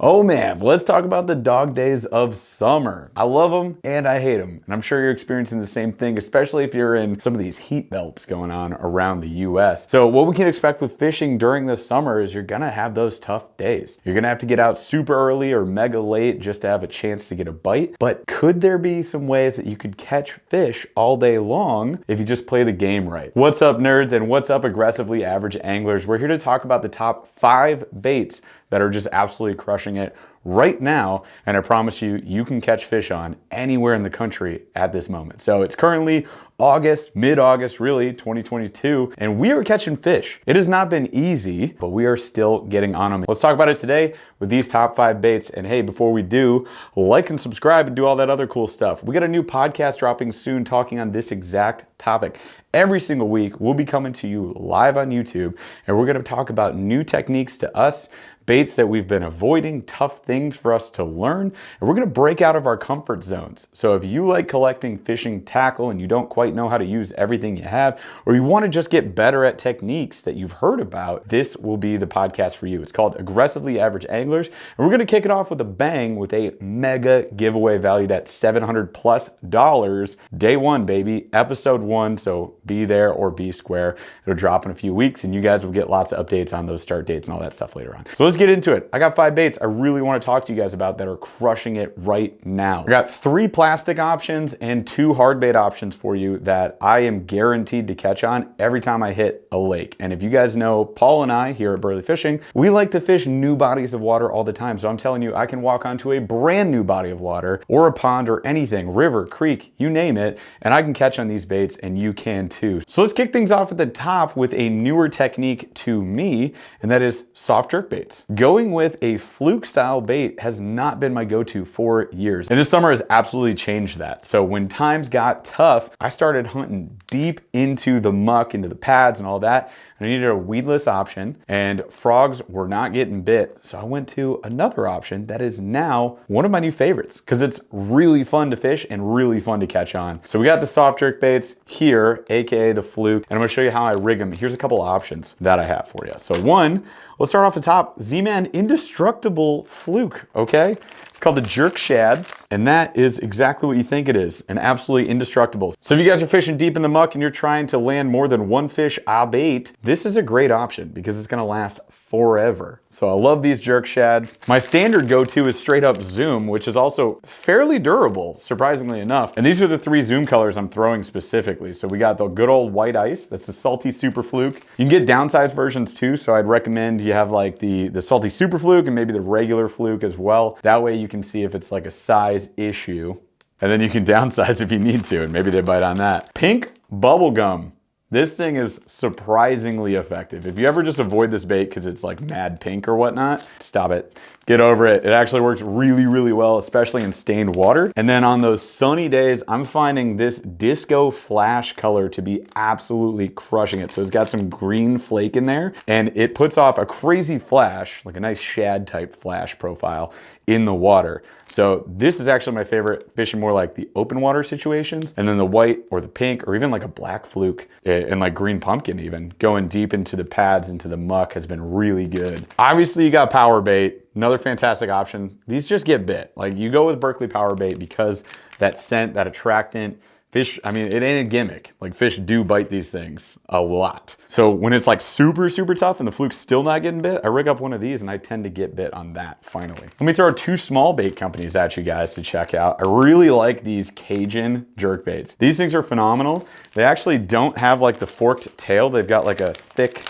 Oh man, let's talk about the dog days of summer. I love them and I hate them. And I'm sure you're experiencing the same thing, especially if you're in some of these heat belts going on around the US. So what we can expect with fishing during the summer is you're gonna have those tough days. You're gonna have to get out super early or mega late just to have a chance to get a bite. But could there be some ways that you could catch fish all day long if you just play the game right? What's up, nerds, and what's up, aggressively average anglers? We're here to talk about the top 5 baits that are just absolutely crushing it right now, and I promise you, you can catch fish on anywhere in the country at this moment. So it's currently August, mid-August, really, 2022, and we are catching fish. It has not been easy, but we are still getting on them. Let's talk about it today with these top 5 baits. And hey, before we do, like and subscribe and do all that other cool stuff. We got a new podcast dropping soon talking on this exact topic. Every single week, we'll be coming to you live on YouTube, and we're gonna talk about new techniques to us, baits that we've been avoiding, tough things for us to learn, and we're gonna break out of our comfort zones. So if you like collecting fishing tackle and you don't quite know how to use everything you have, or you wanna just get better at techniques that you've heard about, this will be the podcast for you. It's called Aggressively Average Anglers, and we're gonna kick it off with a bang with a mega giveaway valued at $700+ day 1, baby, episode 1, so be there or be square. It'll drop in a few weeks and you guys will get lots of updates on those start dates and all that stuff later on. So let's get into it. I got 5 baits I really want to talk to you guys about that are crushing it right now. I got 3 plastic options and 2 hard bait options for you that I am guaranteed to catch on every time I hit a lake. And if you guys know Paul and I here at BurlyFishing, we like to fish new bodies of water all the time. So I'm telling you, I can walk onto a brand new body of water or a pond or anything, river, creek, you name it, and I can catch on these baits and you can too. So let's kick things off at the top with a newer technique to me, and that is soft jerk baits. Going with a Fluke style bait has not been my go-to for years. And this summer has absolutely changed that. So when times got tough, I started hunting deep into the muck, into the pads and all that. I needed a weedless option, and frogs were not getting bit. So I went to another option that is now one of my new favorites because it's really fun to fish and really fun to catch on. So we got the soft jerk baits here, AKA the Fluke, and I'm gonna show you how I rig them. Here's a couple options that I have for you. So one, let's start off the top, Z-Man Indestructible Fluke, okay? It's called the Jerk Shads, and that is exactly what you think it is, an absolutely indestructible. So if you guys are fishing deep in the muck and you're trying to land more than one fish a bait, this is a great option because it's gonna last forever. So I love these jerk shads. My standard go-to is straight up Zoom, which is also fairly durable, surprisingly enough. And these are the 3 Zoom colors I'm throwing specifically. So we got the good old white ice, that's the Salty Super Fluke. You can get downsized versions too, so I'd recommend you have like the Salty Super Fluke and maybe the regular Fluke as well. That way you can see if it's like a size issue, and then you can downsize if you need to, and maybe they bite on that. Pink Bubblegum. This thing is surprisingly effective. If you ever just avoid this bait because it's like mad pink or whatnot, stop it. Get over it. It actually works really, really well, especially in stained water. And then on those sunny days, I'm finding this Disco Flash color to be absolutely crushing it. So it's got some green flake in there, and it puts off a crazy flash, like a nice shad type flash profile in the water. So this is actually my favorite, fishing more like the open water situations. And then the white or the pink or even like a black Fluke and like green pumpkin even, going deep into the pads, into the muck has been really good. Obviously you got power bait, another fantastic option. These just get bit. Like you go with Berkley power bait because that scent, that attractant, fish, I mean, it ain't a gimmick. Like fish do bite these things a lot. So when it's like super, super tough and the Fluke's still not getting bit, I rig up one of these and I tend to get bit on that finally. Let me throw 2 small bait companies at you guys to check out. I really like these Cajun jerk baits. These things are phenomenal. They actually don't have like the forked tail. They've got like a thick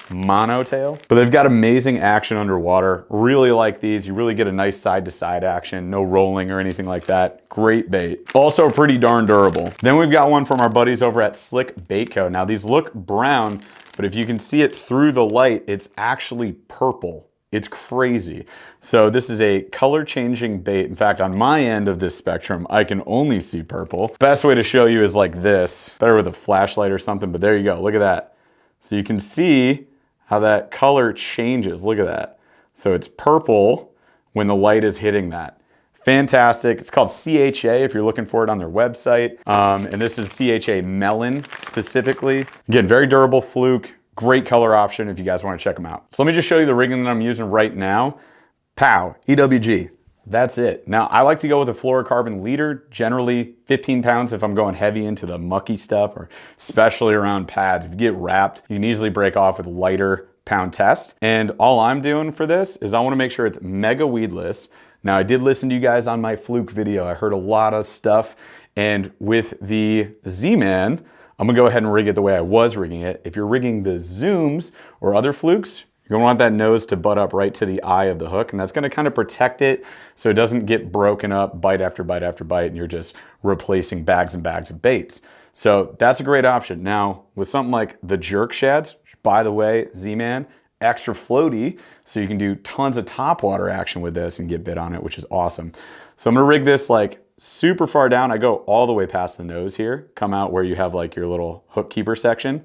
mono tail, but they've got amazing action underwater. Really like these. You really get a nice side to side action, no rolling or anything like that. Great bait. Also pretty darn durable. Then we've got one from our buddies over at Slick Bait Co. Now these look brown, but if you can see it through the light, it's actually purple. It's crazy. So this is a color changing bait. In fact, on my end of this spectrum, I can only see purple. Best way to show you is like this. Better with a flashlight or something, but there you go. Look at that. So you can see how that color changes. Look at that. So it's purple when the light is hitting that. Fantastic. It's called CHA if you're looking for it on their website. And this is CHA Melon specifically. Again, very durable Fluke. Great color option if you guys want to check them out. So let me just show you the rigging that I'm using right now. Pow, EWG. That's it. Now, I like to go with a fluorocarbon leader, generally 15 pounds if I'm going heavy into the mucky stuff, or especially around pads. If you get wrapped, you can easily break off with lighter pound test. And all I'm doing for this is I want to make sure it's mega weedless. Now, I did listen to you guys on my Fluke video. I heard a lot of stuff. And with the Z-Man, I'm gonna go ahead and rig it the way I was rigging it. If you're rigging the Zooms or other Flukes, you're gonna want that nose to butt up right to the eye of the hook, and that's gonna kind of protect it so it doesn't get broken up bite after bite after bite, and you're just replacing bags and bags of baits. So that's a great option. Now, with something like the jerk shads, which, by the way, Z-Man, extra floaty, so you can do tons of topwater action with this and get bit on it, which is awesome. So I'm gonna rig this like super far down. I go all the way past the nose here, come out where you have like your little hook keeper section,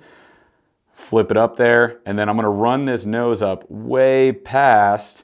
flip it up there, and then I'm gonna run this nose up way past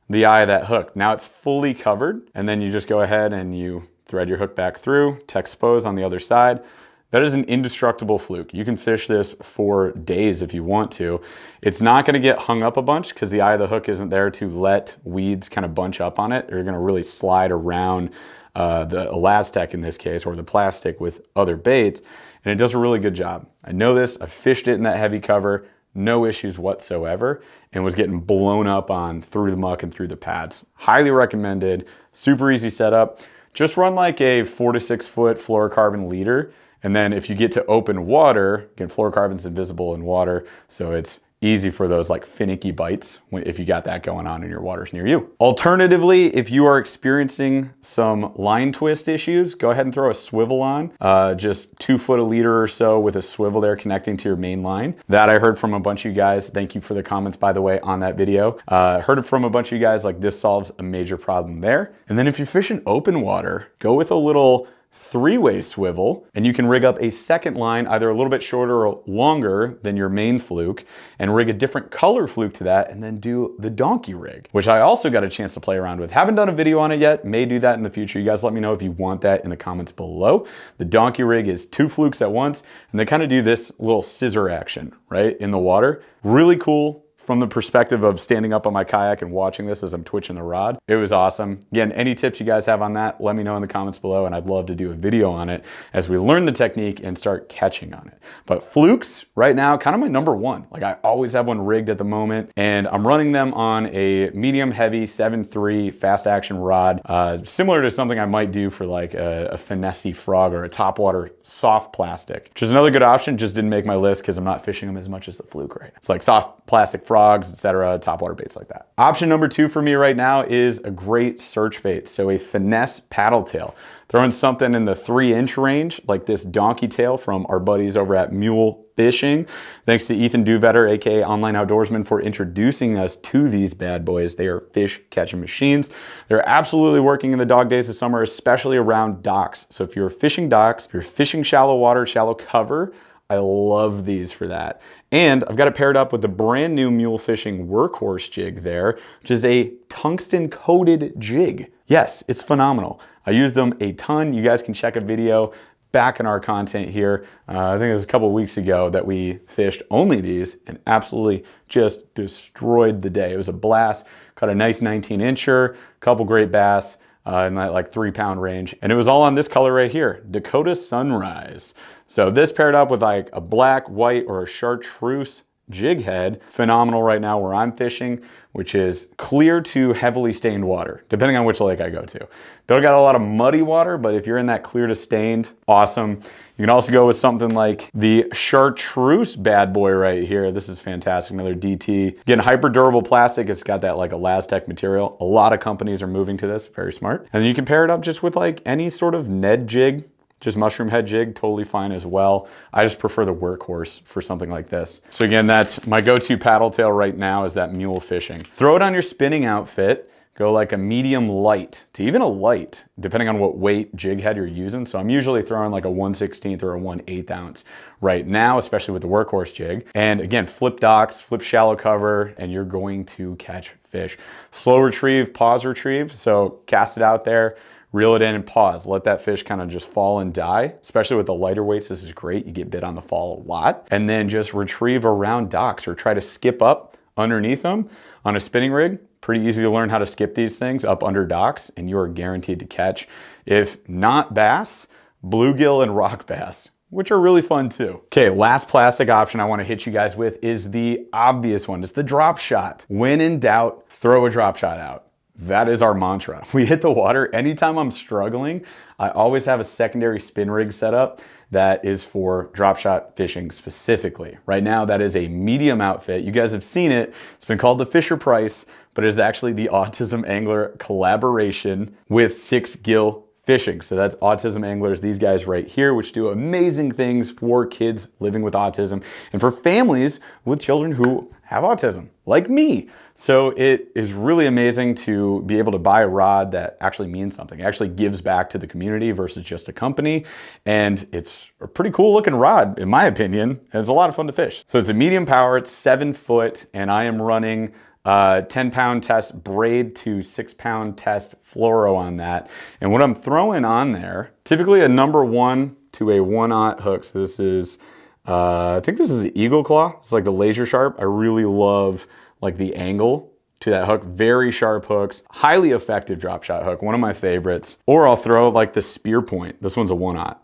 the eye of that hook. Now it's fully covered, and then you just go ahead and you thread your hook back through, Texpose on the other side. That is an indestructible Fluke. You can fish this for days if you want to. It's not gonna get hung up a bunch because the eye of the hook isn't there to let weeds kind of bunch up on it. They're gonna really slide around the Elastec in this case, or the plastic with other baits, and it does a really good job. I know this, I fished it in that heavy cover, no issues whatsoever, and was getting blown up on through the muck and through the pads. Highly recommended, super easy setup. Just run like a 4 to 6 foot fluorocarbon leader, and then if you get to open water, again, fluorocarbon's invisible in water, so it's easy for those like finicky bites if you got that going on in your waters near you. Alternatively, if you are experiencing some line twist issues, go ahead and throw a swivel on, just 2 foot a leader or so with a swivel there connecting to your main line. That I heard from a bunch of you guys. Thank you for the comments, by the way, on that video. Heard it from a bunch of you guys, like this solves a major problem there. And then if you fish in open water, go with a little 3-way swivel, and you can rig up a second line, either a little bit shorter or longer than your main Fluke, and rig a different color Fluke to that, and then do the donkey rig, which I also got a chance to play around with. Haven't done a video on it yet, may do that in the future. You guys let me know if you want that in the comments below. The donkey rig is 2 Flukes at once, and they kind of do this little scissor action, right, in the water. Really cool. From the perspective of standing up on my kayak and watching this as I'm twitching the rod, it was awesome. Again, any tips you guys have on that, let me know in the comments below, and I'd love to do a video on it as we learn the technique and start catching on it. But Flukes, right now, kind of my #1. Like, I always have one rigged at the moment, and I'm running them on a medium heavy 7.3 fast action rod, similar to something I might do for like a finesse frog or a topwater soft plastic, which is another good option. Just didn't make my list because I'm not fishing them as much as the Fluke right now. It's like soft plastic frogs, etc., topwater baits like that. Option #2 for me right now is a great search bait. So a finesse paddle tail. Throwing something in the 3-inch range, like this donkey tail from our buddies over at BurlyFishing. Thanks to Ethan Duvetter, aka Online Outdoorsman, for introducing us to these bad boys. They are fish catching machines. They're absolutely working in the dog days of summer, especially around docks. So if you're fishing docks, if you're fishing shallow water, shallow cover, I love these for that. And I've got it paired up with the brand new mule fishing workhorse jig there, which is a tungsten coated jig. Yes, it's phenomenal. I use them a ton. You guys can check a video back in our content here. I think it was a couple weeks ago that we fished only these and absolutely just destroyed the day. It was a blast. Caught a nice 19-incher, couple great bass in that like 3-pound range. And it was all on this color right here, Dakota Sunrise. So this paired up with like a black, white, or a chartreuse jig head, phenomenal right now where I'm fishing, which is clear to heavily stained water, depending on which lake I go to. Don't got a lot of muddy water, but if you're in that clear to stained, awesome. You can also go with something like the chartreuse bad boy right here. This is fantastic, another DT. Again, hyper durable plastic. It's got that like Elastec material. A lot of companies are moving to this, very smart. And then you can pair it up just with like any sort of Ned jig. Just mushroom head jig, totally fine as well. I just prefer the workhorse for something like this. So again, that's my go-to paddle tail right now is that mule fishing. Throw it on your spinning outfit, go like a medium light to even a light, depending on what weight jig head you're using. So I'm usually throwing like a 1/16 or a 1/8 ounce right now, especially with the workhorse jig. And again, flip docks, flip shallow cover, and you're going to catch fish. Slow retrieve, pause retrieve. So cast it out there, reel it in and pause. Let that fish kind of just fall and die. Especially with the lighter weights, this is great. You get bit on the fall a lot. And then just retrieve around docks or try to skip up underneath them on a spinning rig. pretty easy to learn how to skip these things up under docks, and you are guaranteed to catch, if not bass, bluegill and rock bass, which are really fun too. Okay, last plastic option I want to hit you guys with is the obvious one. It's the drop shot. When in doubt, throw a drop shot out. That is our mantra. We hit the water. Anytime I'm struggling, I always have a secondary spin rig set up that is for drop shot fishing specifically. Right now, that is a medium outfit. You guys have seen it. It's been called the Fisher Price, but it is actually the Autism Angler collaboration with 6Gill Fishing. So that's Autism Anglers, these guys right here, which do amazing things for kids living with autism and for families with children who have autism, like me. So it is really amazing to be able to buy a rod that actually means something. It actually gives back to the community versus just a company. And it's a pretty cool looking rod, in my opinion. And it's a lot of fun to fish. So it's a medium power, it's 7 foot, and I am running 10-pound test braid to 6-pound test fluoro on that. And what I'm throwing on there, typically a number 1 to a 1/0 hook. So this is, I think this is the Eagle Claw. It's like the laser sharp. I really love like the angle to that hook. Very sharp hooks, highly effective drop shot hook. One of my favorites. Or I'll throw like the Spear Point. This one's a 1/0.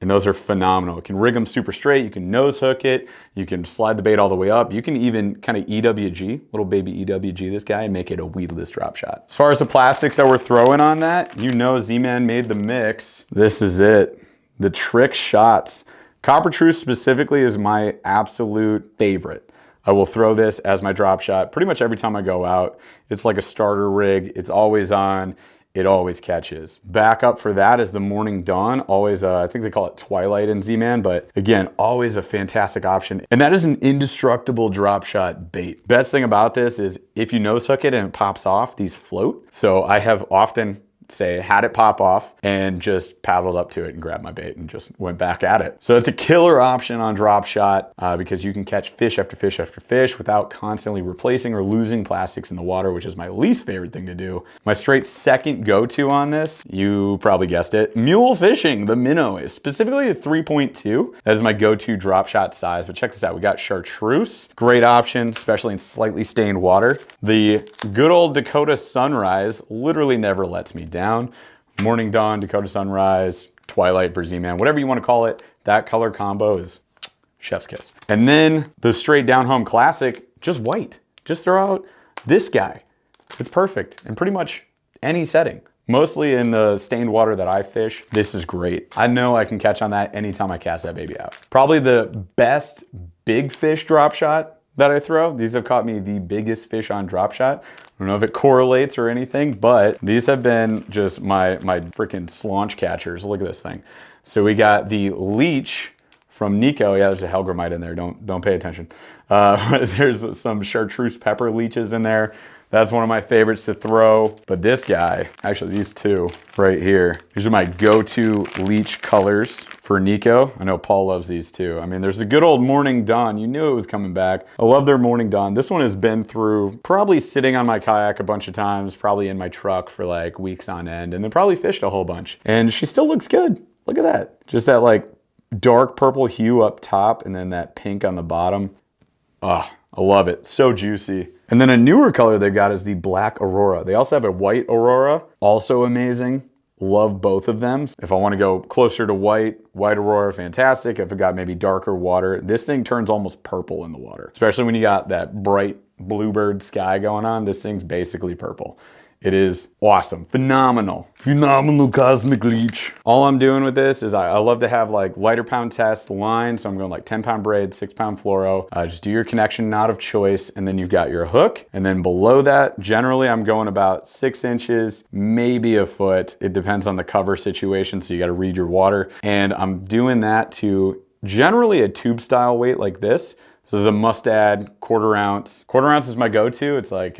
And those are phenomenal. You can rig them super straight. You can nose hook it. You can slide the bait all the way up. You can even kind of EWG, little baby EWG this guy, and make it a weedless drop shot. As far as the plastics that we're throwing on that, you know Z-Man made the mix. This is it. The Trick Shots. Copper Truce specifically is my absolute favorite. I will throw this as my drop shot pretty much every time I go out. It's like a starter rig. It's always on. It always catches. Backup for that is the Morning Dawn. Always, I think they call it Twilight in Z-Man, but again, always a fantastic option. And that is an indestructible drop shot bait. Best thing about this is if you nose hook it and it pops off, these float. So I have often had it pop off and just paddled up to it and grabbed my bait and just went back at it. So it's a killer option on drop shot because you can catch fish after fish after fish without constantly replacing or losing plastics in the water, which is my least favorite thing to do. My straight second go-to on this, you probably guessed it, mule fishing, the minnow, is specifically a 3.2. That is my go-to drop shot size, but check this out. We got chartreuse, great option, especially in slightly stained water. The good old Dakota Sunrise literally never lets me down. Morning Dawn, Dakota Sunrise, Twilight for Z-Man, whatever you want to call it, that color combo is chef's kiss. And then the straight down home classic, just white. Just throw out this guy. It's perfect in pretty much any setting. Mostly in the stained water that I fish, this is great. I know I can catch on that anytime I cast that baby out. Probably the best big fish drop shot that I throw. These have caught me the biggest fish on drop shot. I don't know if it correlates or anything, but these have been just my freaking slaunch catchers. Look at this thing. So we got the leech from Nico. Yeah, there's a Helgramite in there. Don't pay attention. There's some chartreuse pepper leeches in there. That's one of my favorites to throw. But this guy, actually these two right here, these are my go-to leech colors for Nico. I know Paul loves these too. I mean, there's the good old Morning Dawn. You knew it was coming back. I love their Morning Dawn. This one has been through probably sitting on my kayak a bunch of times, probably in my truck for like weeks on end, and then probably fished a whole bunch. And she still looks good. Look at that. Just that like dark purple hue up top and then that pink on the bottom. Ah, I love it. So juicy. And then a newer color they got is the Black Aurora. They also have a White Aurora, also amazing. Love both of them. If I want to go closer to white Aurora, fantastic. If it got maybe darker water, this thing turns almost purple in the water. Especially when you got that bright bluebird sky going on, this thing's basically purple. It is awesome, phenomenal cosmic leech. All I'm doing with this is I love to have like lighter pound test line. So I'm going like 10-pound braid, 6-pound fluoro. Just do your connection knot of choice. And then you've got your hook. And then below that, generally I'm going about 6 inches, maybe a foot. It depends on the cover situation. So you got to read your water. And I'm doing that to generally a tube style weight like this. So this is a Mustad 1/4 ounce. 1/4 ounce is my go-to. It's like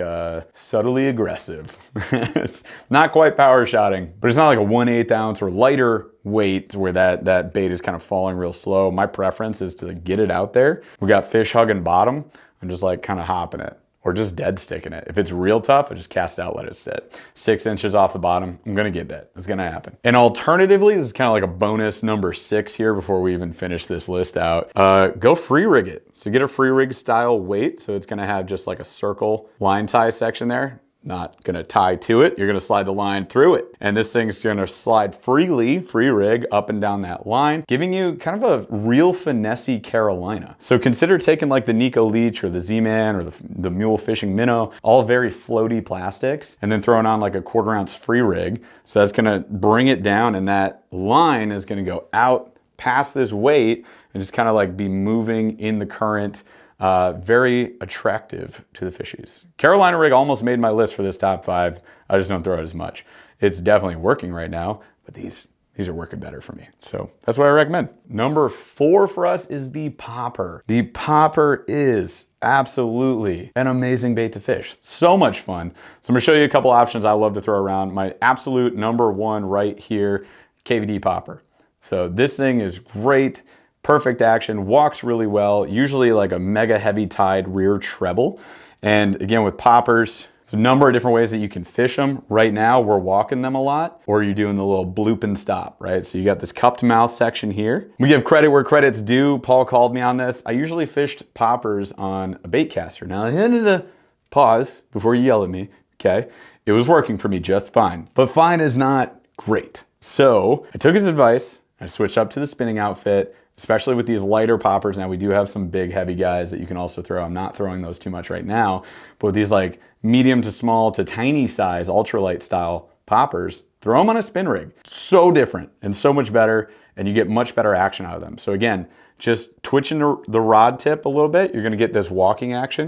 subtly aggressive. It's not quite power shotting, but it's not like a 1/8 ounce or lighter weight where that bait is kind of falling real slow. My preference is to get it out there. We got fish hugging bottom. I'm just like kind of hopping it. or just dead sticking it. If it's real tough, I just cast it out, let it sit. 6 inches off the bottom, I'm gonna get bit. It's gonna happen. And alternatively, this is kind of like a bonus number 6 here before we even finish this list out. Go free rig it. So get a free rig style weight. So it's gonna have just like a circle line tie section there. Not gonna tie to it. You're gonna slide the line through it. And this thing's gonna slide freely, free rig, up and down that line, giving you kind of a real finessey Carolina. So consider taking like the Nico Leech or the Z-Man or the Mule Fishing Minnow, all very floaty plastics, and then throwing on like a 1/4 ounce free rig. So that's gonna bring it down, and that line is gonna go out past this weight and just kind of like be moving in the current. Very attractive to the fishies. Carolina rig almost made my list for this top 5. I just don't throw it as much. It's definitely working right now, but these are working better for me. So that's what I recommend. Number 4 for us is the popper. The popper is absolutely an amazing bait to fish. So much fun. So I'm gonna show you a couple options I love to throw around. My absolute number 1 right here, KVD popper. So this thing is great. Perfect action, walks really well, usually like a mega heavy tide rear treble. And again, with poppers, there's a number of different ways that you can fish them. Right now, we're walking them a lot, or you're doing the little bloop and stop, right? So you got this cupped mouth section here. We give credit where credit's due. Paul called me on this. I usually fished poppers on a bait caster. Now, at the end of the pause, before you yell at me, okay? It was working for me just fine, but fine is not great. So I took his advice, I switched up to the spinning outfit, especially with these lighter poppers. Now we do have some big heavy guys that you can also throw. I'm not throwing those too much right now, but with these like medium to small to tiny size, ultralight style poppers, throw them on a spin rig. So different and so much better, and you get much better action out of them. So again, just twitching the rod tip a little bit, you're gonna get this walking action.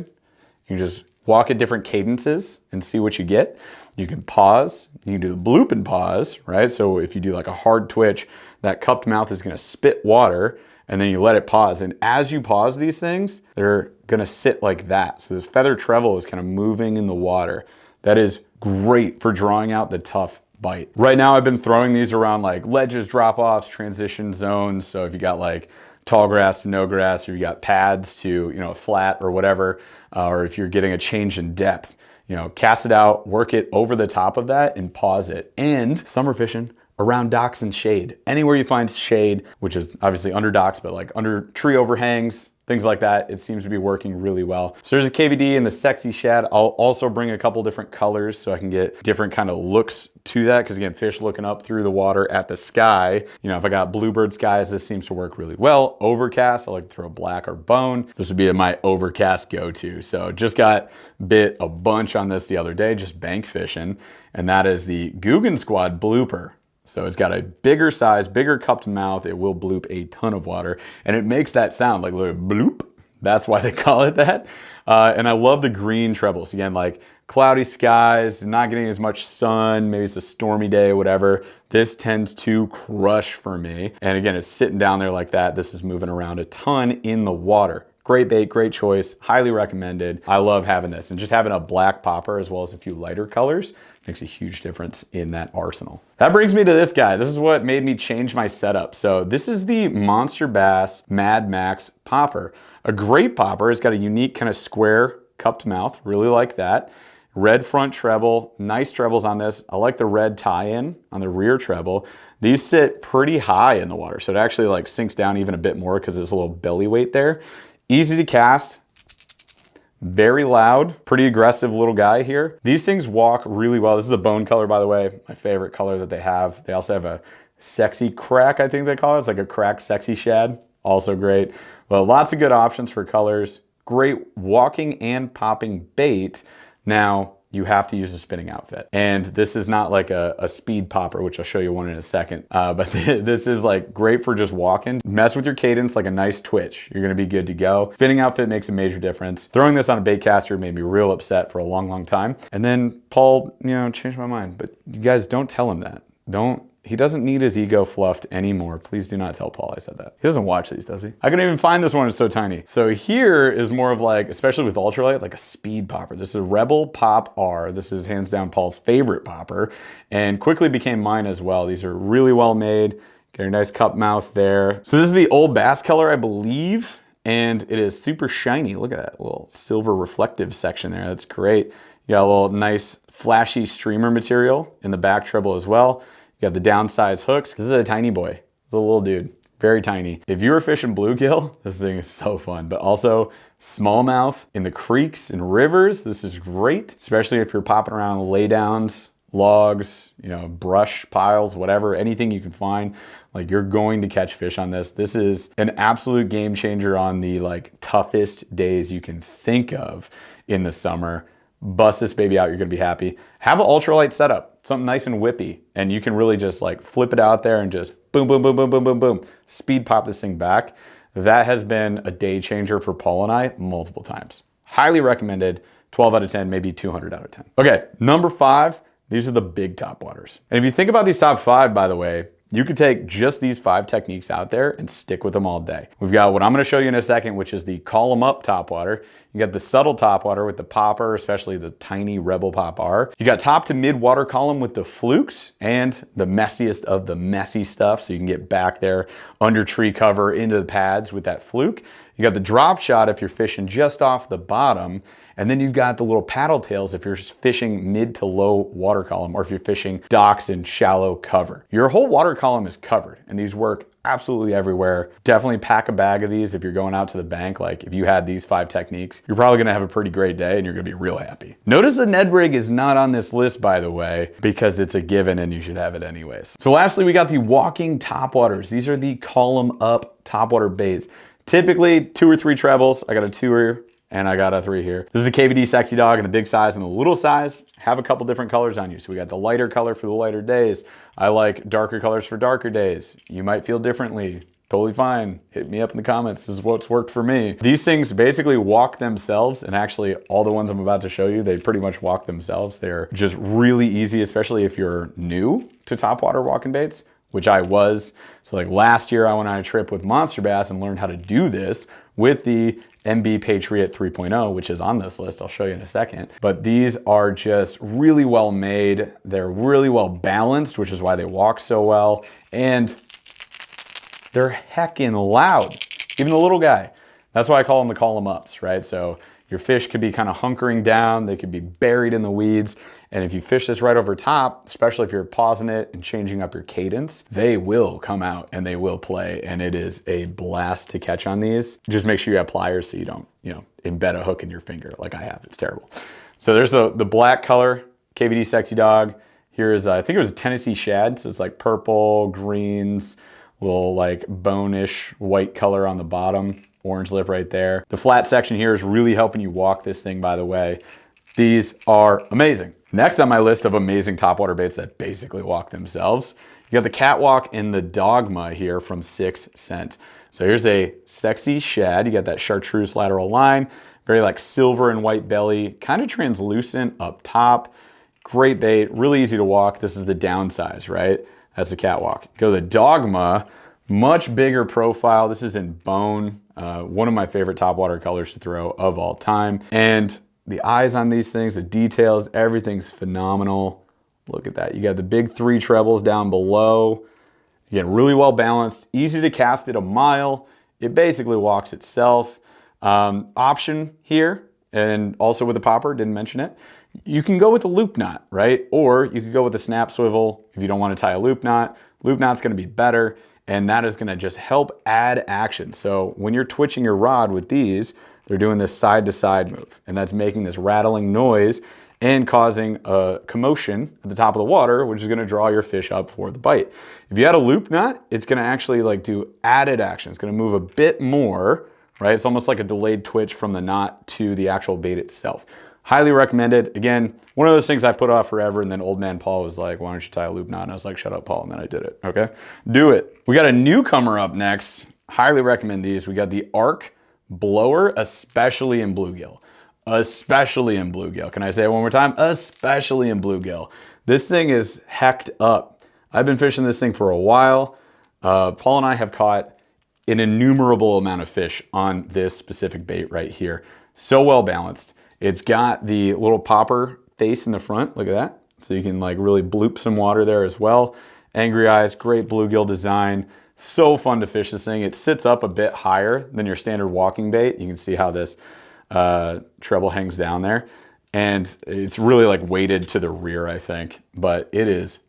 You can just walk at different cadences and see what you get. You can pause, you can do the bloop and pause, right? So if you do like a hard twitch, that cupped mouth is gonna spit water, and then you let it pause. And as you pause these things, they're gonna sit like that. So this feather treble is kind of moving in the water. That is great for drawing out the tough bite. Right now, I've been throwing these around like ledges, drop-offs, transition zones. So if you got like tall grass to no grass, or you got pads to, flat or whatever, or if you're getting a change in depth, cast it out, work it over the top of that and pause it. And summer fishing around docks and shade. Anywhere you find shade, which is obviously under docks, but like under tree overhangs, things like that, it seems to be working really well. So there's a KVD and the Sexy Shad. I'll also bring a couple different colors so I can get different kind of looks to that, because again, fish looking up through the water at the sky. If I got bluebird skies, this seems to work really well. Overcast, I like to throw black or bone. This would be my overcast go-to. So just got bit a bunch on this the other day, just bank fishing, and that is the Guggen Squad blooper. So it's got a bigger size, bigger cupped mouth. It will bloop a ton of water, and it makes that sound like a little bloop. That's why they call it that. And I love the green trebles. Again, like cloudy skies, not getting as much sun, maybe it's a stormy day, whatever. This tends to crush for me. And again, it's sitting down there like that. This is moving around a ton in the water. Great bait, great choice, highly recommended. I love having this, and just having a black popper as well as a few lighter colors makes a huge difference in that arsenal. That brings me to this guy. This is what made me change my setup. So this is the Monster Bass Mad Max popper. A great popper. It's got a unique kind of square cupped mouth, really like that. Red front treble, nice trebles on this. I like the red tie-in on the rear treble. These sit pretty high in the water, so it actually like sinks down even a bit more because there's a little belly weight there. Easy to cast, very loud, pretty aggressive little guy here. These things walk really well. This is a bone color, by the way, my favorite color that they have. They also have a sexy crack, I think they call it. It's like a crack Sexy Shad, also great. Well, lots of good options for colors. Great walking and popping bait. Now, you have to use a spinning outfit. And this is not like a speed popper, which I'll show you one in a second. But this is like great for just walking. Mess with your cadence, like a nice twitch. You're gonna be good to go. Spinning outfit makes a major difference. Throwing this on a bait caster made me real upset for a long, long time. And then Paul, changed my mind. But you guys don't tell him that. He doesn't need his ego fluffed anymore. Please do not tell Paul I said that. He doesn't watch these, does he? I couldn't even find this one, it's so tiny. So here is more of like, especially with ultralight, like a speed popper. This is a Rebel Pop R. This is hands down Paul's favorite popper, and quickly became mine as well. These are really well made. Get a nice cup mouth there. So this is the Old Bass color, I believe. and it is super shiny. Look at that little silver reflective section there. That's great. You got a little nice flashy streamer material in the back treble as well. You got the downsized hooks. This is a tiny boy. It's a little dude, very tiny. If you were fishing bluegill, this thing is so fun, but also smallmouth in the creeks and rivers. This is great, especially if you're popping around laydowns, logs, you know, brush piles, whatever, anything you can find. Like, you're going to catch fish on this. This is an absolute game changer on the like toughest days you can think of in the summer. Bust this baby out, you're gonna be happy. Have an ultralight setup, something nice and whippy, and you can really just like flip it out there and just boom, boom, boom, boom, boom, boom, boom, speed pop this thing back. That has been a day changer for Paul and I multiple times. Highly recommended, 12 out of 10, maybe 200 out of 10. Okay, number 5, these are the big topwaters. And if you think about these top 5, by the way, you could take just these 5 techniques out there and stick with them all day. We've got what I'm gonna show you in a second, which is the column up topwater. You got the subtle topwater with the popper, especially the tiny Rebel Pop R. You got top to mid water column with the Flukes and the messiest of the messy stuff, so you can get back there under tree cover into the pads with that Fluke. You got the drop shot if you're fishing just off the bottom. And then you've got the little paddle tails if you're fishing mid to low water column, or if you're fishing docks and shallow cover. Your whole water column is covered, and these work absolutely everywhere. Definitely pack a bag of these if you're going out to the bank. Like, if you had these 5 techniques, you're probably gonna have a pretty great day and you're gonna be real happy. Notice the Ned rig is not on this list, by the way, because it's a given and you should have it anyways. So lastly, we got the walking topwaters. These are the column up topwater baits. Typically 2 or 3 trebles. I got a 2 here and I got a 3 here. This is a KVD Sexy Dog in the big size and the little size. Have a couple different colors on you. So we got the lighter color for the lighter days. I like darker colors for darker days. You might feel differently. Totally fine. Hit me up in the comments. This is what's worked for me. These things basically walk themselves, and actually all the ones I'm about to show you, they pretty much walk themselves. They're just really easy, especially if you're new to topwater walking baits, which I was. So like last year I went on a trip with Monster Bass and learned how to do this with the MB Patriot 3.0, which is on this list. I'll show you in a second. But these are just really well made. They're really well balanced, which is why they walk so well. And they're heckin' loud, even the little guy. That's why I call them the column ups, right? So your fish could be kind of hunkering down. They could be buried in the weeds. And if you fish this right over top, especially if you're pausing it and changing up your cadence, they will come out and they will play. And it is a blast to catch on these. Just make sure you have pliers so you don't, embed a hook in your finger like I have. It's terrible. So there's the black color, KVD Sexy Dog. Here's, I think it was a Tennessee shad. So it's like purple, greens, little like bone-ish white color on the bottom, orange lip right there. The flat section here is really helping you walk this thing, by the way. These are amazing. Next on my list of amazing topwater baits that basically walk themselves, you got the Catwalk and the Dogma here from 6 Cent. So here's a sexy shad. You got that chartreuse lateral line, very like silver and white belly, kind of translucent up top. Great bait, really easy to walk. This is the downsize, right? That's the Catwalk. Go to the Dogma, much bigger profile. This is in bone, one of my favorite topwater colors to throw of all time. And the eyes on these things, the details, everything's phenomenal. Look at that. You got the big 3 trebles down below. Again, really well balanced, easy to cast it a mile. It basically walks itself. Option here, and also with the popper, didn't mention it. You can go with a loop knot, right? Or you could go with a snap swivel if you don't want to tie a loop knot. Loop knot's gonna be better, and that is gonna just help add action. So when you're twitching your rod with these, they're doing this side to side move, and that's making this rattling noise and causing a commotion at the top of the water, which is gonna draw your fish up for the bite. If you had a loop knot, it's gonna actually like do added action. It's gonna move a bit more, right? It's almost like a delayed twitch from the knot to the actual bait itself. Highly recommended. Again, one of those things I put off forever, and then old man Paul was like, why don't you tie a loop knot? And I was like, shut up, Paul, and then I did it, okay? Do it. We got a newcomer up next. Highly recommend these. We got the Arc Blower, especially in bluegill. Especially in bluegill. Can I say it one more time? Especially in bluegill. This thing is hecked up. I've been fishing this thing for a while. Paul and I have caught an innumerable amount of fish on this specific bait right here. So well balanced. It's got the little popper face in the front. Look at that. So you can like really bloop some water there as well. Angry eyes, great bluegill design. So fun to fish this thing. It sits up a bit higher than your standard walking bait. You can see how this treble hangs down there. And it's really like weighted to the rear, I think. But it is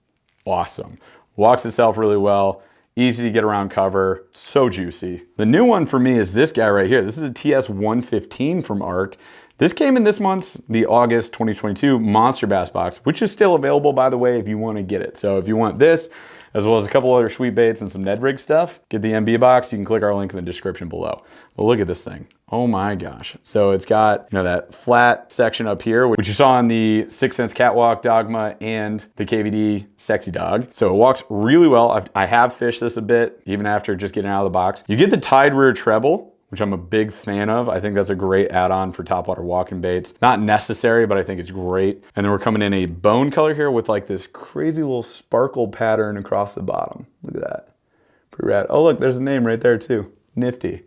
awesome. Walks itself really well. Easy to get around cover. So juicy. The new one for me is this guy right here. This is a TS115 from ARC. This came in this month's, the August 2022 Monster Bass box, which is still available, by the way, if you want to get it. So if you want this, as well as a couple other sweet baits and some Ned Rig stuff, get the MB box. You can click our link in the description below. But look at this thing. Oh my gosh. So it's got, you know, that flat section up here, which you saw on the 6 Sense Catwalk Dogma and the KVD Sexy Dog. So it walks really well. I have fished this a bit, even after just getting out of the box. You get the tied rear treble, which I'm a big fan of. I think that's a great add-on for topwater walking baits. Not necessary, but I think it's great. And then we're coming in a bone color here with like this crazy little sparkle pattern across the bottom. Look at that. Pretty rad. Oh, look, there's a name right there too. Nifty.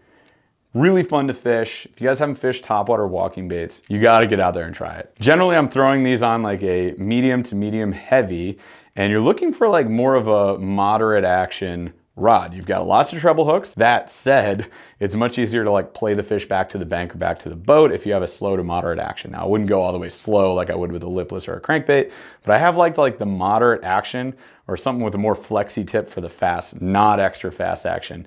Really fun to fish. If you guys haven't fished topwater walking baits, you gotta get out there and try it. Generally, I'm throwing these on like a medium to medium heavy, and you're looking for like more of a moderate action rod. You've got lots of treble hooks. That said, it's much easier to like play the fish back to the bank or back to the boat if you have a slow to moderate action. Now, I wouldn't go all the way slow like I would with a lipless or a crankbait, but I have liked like the moderate action or something with a more flexy tip for the fast, not extra fast action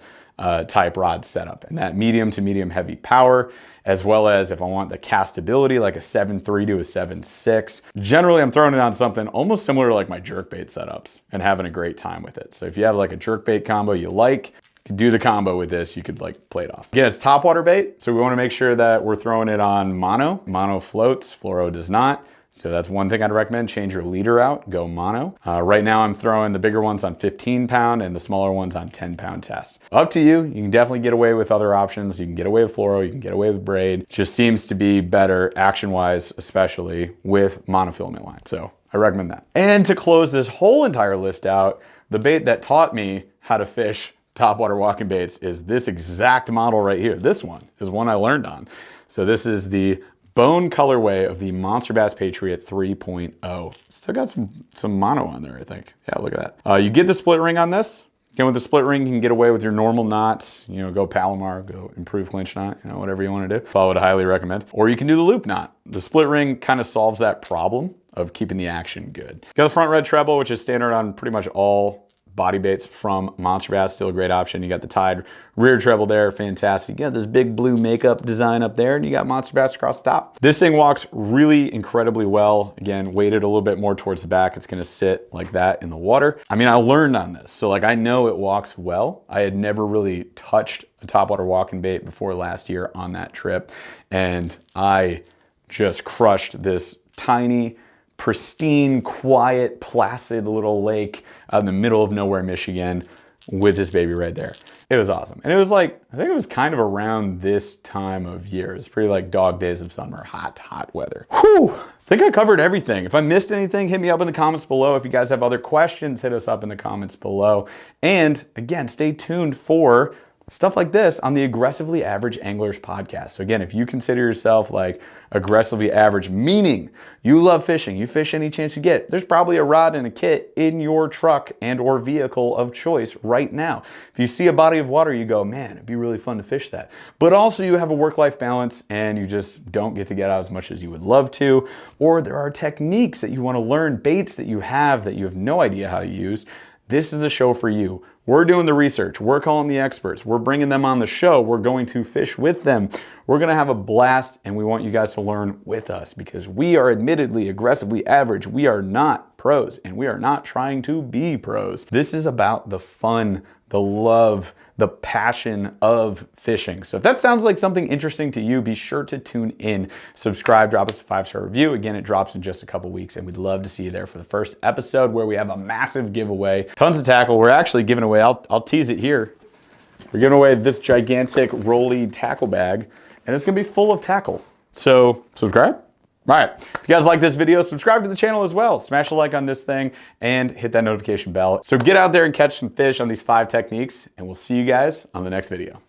type rod setup. And that medium to medium heavy power, as well as if I want the castability, like a 7.3 to a 7.6. Generally, I'm throwing it on something almost similar to like my jerkbait setups and having a great time with it. So if you have like a jerkbait combo you like, you could do the combo with this. You could like play it off. Again, it's topwater bait, so we want to make sure that we're throwing it on mono. Mono floats, fluoro does not. So that's one thing I'd recommend. Change your leader out, go mono. Right now I'm throwing the bigger ones on 15 pound and the smaller ones on 10 pound test. Up to you. You can definitely get away with other options. You can get away with fluoro, you can get away with braid. It just seems to be better action-wise, especially with monofilament line. So I recommend that. And to close this whole entire list out, the bait that taught me how to fish topwater walking baits is this exact model right here. This one is one I learned on. So this is the bone colorway of the Monster Bass Patriot 3.0. Still got some mono on there, I think. Yeah, look at that. You get the split ring on this. Again, with the split ring, you can get away with your normal knots. You know, go Palomar, go improve clinch knot, you know, whatever you want to do. So I would highly recommend. Or you can do the loop knot. The split ring kind of solves that problem of keeping the action good. You got the front red treble, which is standard on pretty much all body baits from Monster Bass, still a great option. You got the tied rear treble there, fantastic. You got this big blue makeup design up there, and you got Monster Bass across the top. This thing walks really incredibly well. Again, weighted a little bit more towards the back. It's gonna sit like that in the water. I mean, I learned on this, so like I know it walks well. I had never really touched a topwater walking bait before last year on that trip, and I just crushed this tiny, pristine, quiet, placid little lake out in the middle of nowhere, Michigan, with this baby right there. It was awesome. And it was like, I think it was kind of around this time of year. It's pretty like dog days of summer, hot, hot weather. Whew, I think I covered everything. If I missed anything, hit me up in the comments below. If you guys have other questions, hit us up in the comments below. And again, stay tuned for stuff like this on the Aggressively Average Anglers podcast. So again, if you consider yourself like aggressively average, meaning you love fishing, you fish any chance you get, there's probably a rod and a kit in your truck and or vehicle of choice right now. If you see a body of water, you go, man, it'd be really fun to fish that. But also you have a work-life balance and you just don't get to get out as much as you would love to, or there are techniques that you want to learn, baits that you have no idea how to use. This is a show for you. We're doing the research. We're calling the experts. We're bringing them on the show. We're going to fish with them. We're going to have a blast, and we want you guys to learn with us because we are admittedly aggressively average. We are not pros, and we are not trying to be pros. This is about the fun, the love, the passion of fishing. So if that sounds like something interesting to you, be sure to tune in, subscribe, drop us a 5-star review. Again, it drops in just a couple weeks, and we'd love to see you there for the first episode where we have a massive giveaway. Tons of tackle. We're actually giving away, I'll tease it here. We're giving away this gigantic rolly tackle bag, and it's gonna be full of tackle. So subscribe. All right, if you guys like this video, subscribe to the channel as well. Smash a like on this thing and hit that notification bell. So get out there and catch some fish on these 5 techniques, and we'll see you guys on the next video.